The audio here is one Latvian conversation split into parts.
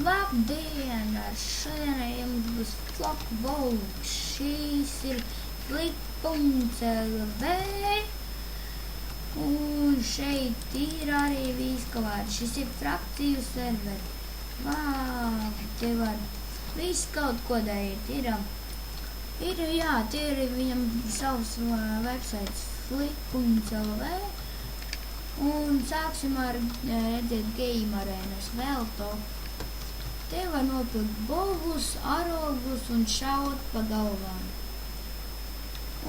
Labdien! Šodien jums būs flopvote. Šīs ir flik.lv. Un šeit ir arī viskalādi. Šis ir frakciju serveri. Vau, te var visu kaut ko darīt. Tie ir viņam savs websites flik.lv. Un sāksim ar redzēt game arēnas vēl top. Te var nopirkt bogus, arogus un šaut pa galvām.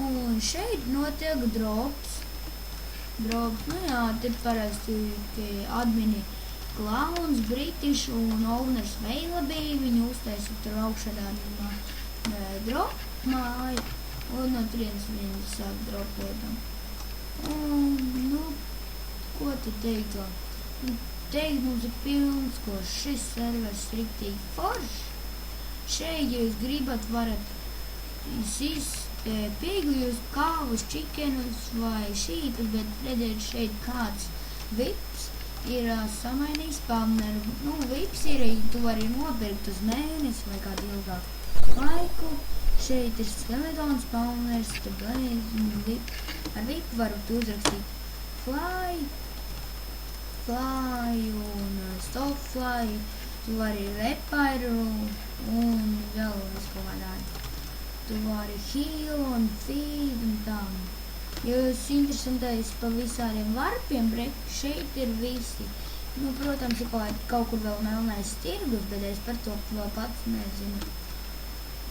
Un šeit notiek drops. Te parasti admini Clowns, British un Owners Veilabi. Viņi uztaisa tur augšā drop māju. Un no turienes viņi sāk dropot. Un, ko te teikt? Teikt mums ir pilns, ko šis servers riktīgi foršs. Šeit, ja jūs gribat, varat piegļūt kāvus, čikenus vai šīpus, bet redzēt šeit kāds vips ir samainījis spawneru. Vips ir, tu vari nopirkt uz mēnesi vai kādu ilgāku laiku. Šeit ir skeleton spawners, ar vipu varu uzrakstīt fly un stopfly, tu vari repairu un vēl visu kādā. Tu vari heal un feed un tam. Ja jūs interesantais pa visādiem varpiem, šeit ir visi. Protams, ir kaut kur vēl melnais tirgus, bet es par to vēl pats nezinu.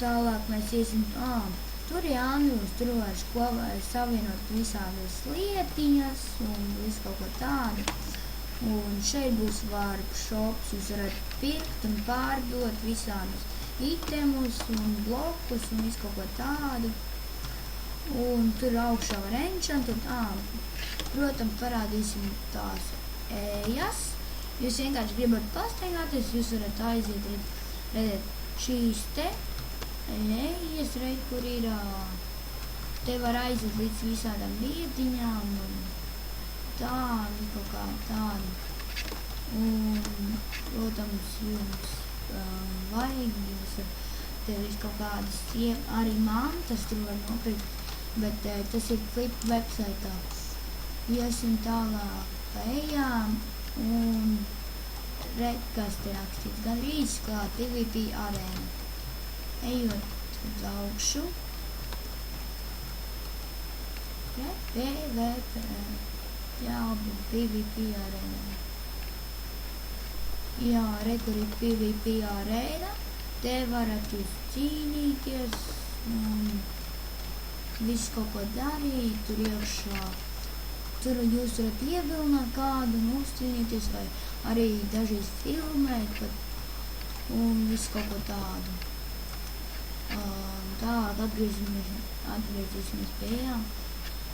Tālāk mēs iesim, tur Jānus, tur var savienot visādas lietiņas un visu kaut ko tādu. Un šeit būs warp shops, jūs varat pirkt un pārdot visādus itemus un blokus un visu kaut ko tādu. Un tur augšā var enchantēt. Protams, parādīsim tās ejas. Jūs vienkārši gribat pastaigāties, jūs varat aiziet, redzēt šīs te ejas, kur ir, te var aiziet līdz visādām vietiņām un tādu, kaut kā tādu. Un, protams, jums vajag, jūs tev ir kaut kādas arī mantas, tur var nopirkt, bet tas ir flip websaitā. Iesim tālāk pa ejām un kas te rakstīts, gan izklāt PvP arēna. Ejot uz augšu. PvP. Jābūt PvP arēna. Jā, kur ir PvP arēna. Te varat jūs cīnīties un visu kaut ko darīt, tur iekšā. Tur jūs varat ievilināt kādu un uzcīnīties vai arī dažreiz filmēt un visu kaut ko tādu. Tālāk atgriezīsimies pie ejām.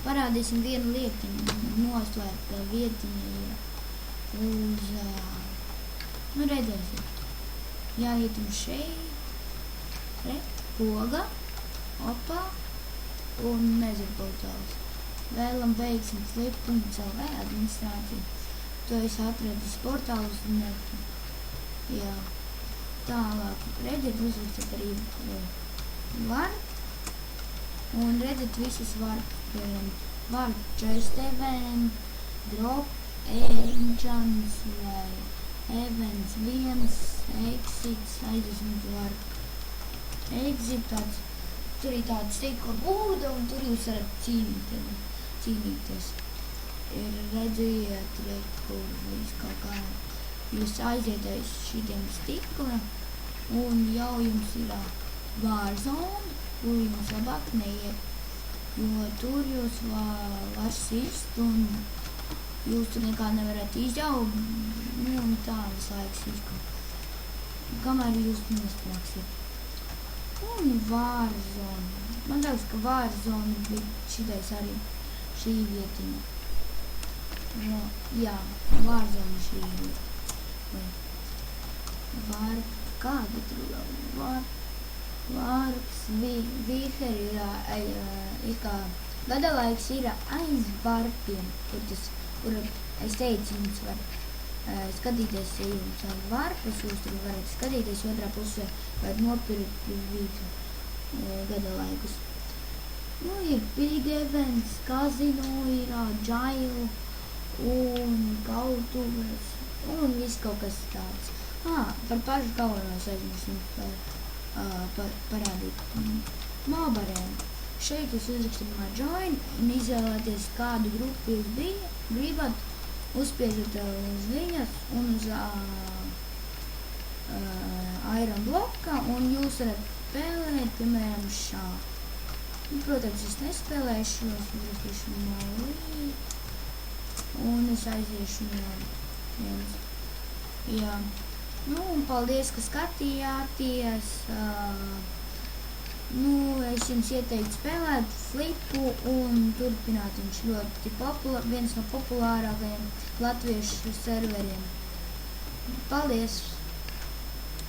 Parādīsim vienu lietiņu, noslēpta vietiņa ir uz, redzēsiet. Jāietim šeit, poga, opā un nezinu portāls. Vēlam beigsim flip.lv administrāciju. To es atradis portālus un netu. Jā. Tālāk, redzēt, uzrakstat arī varp. Un redzēt visas varp, varp chest event, drop, enchants vai events 1, exits, aizesmu varp. Exit tāds, tur ir tāds tikko būda un tur jūs varat cīnīties. Ir redziet, kur viss kaut kā. Jūs aiziet aiz šitiem stikliem un jau jums ir Warzone, kur jums labāk neiet, jo tur jūs var sist un jūs tur nekā nevarat izjaukt, un tā visu laiku siskot, kamēr jūs noslēgsiet. Un Warzone. Man liekas, ka Warzone bija šitais arī šī vietiņa. Jā, Warzone šī vietiņa. Kāda tur varps, vīher ir kā gadalaiks ir aiz varpiem, kur es teicu, jums var skatīties, ja jums var, jūs tur varat skatīties otrā pusē, vai nopirkt visu gada laikus. Nu, ir Big Events, Kazino, ir Jail un Kautuves un viss kaut kas tāds. Par pašu galveno aizmirsim parādīt. Mobarēm. Šeit jūs uzrakstat join un izvēlēties kādu grupu jūs gribat, uzspiežat uz viņas un uz Iron bloka un jūs varat spēlēt, piemēram, šā. Protams, es nespēlēšu, es uzrakstīšu malī un es aiziešu viens. Jā. Nu, un paldies, ka skatījāties. Es jums ieteiktu spēlēt Flipu un turpināt. Viņš ļoti viens no populārākajiem latviešu serveriem. Paldies!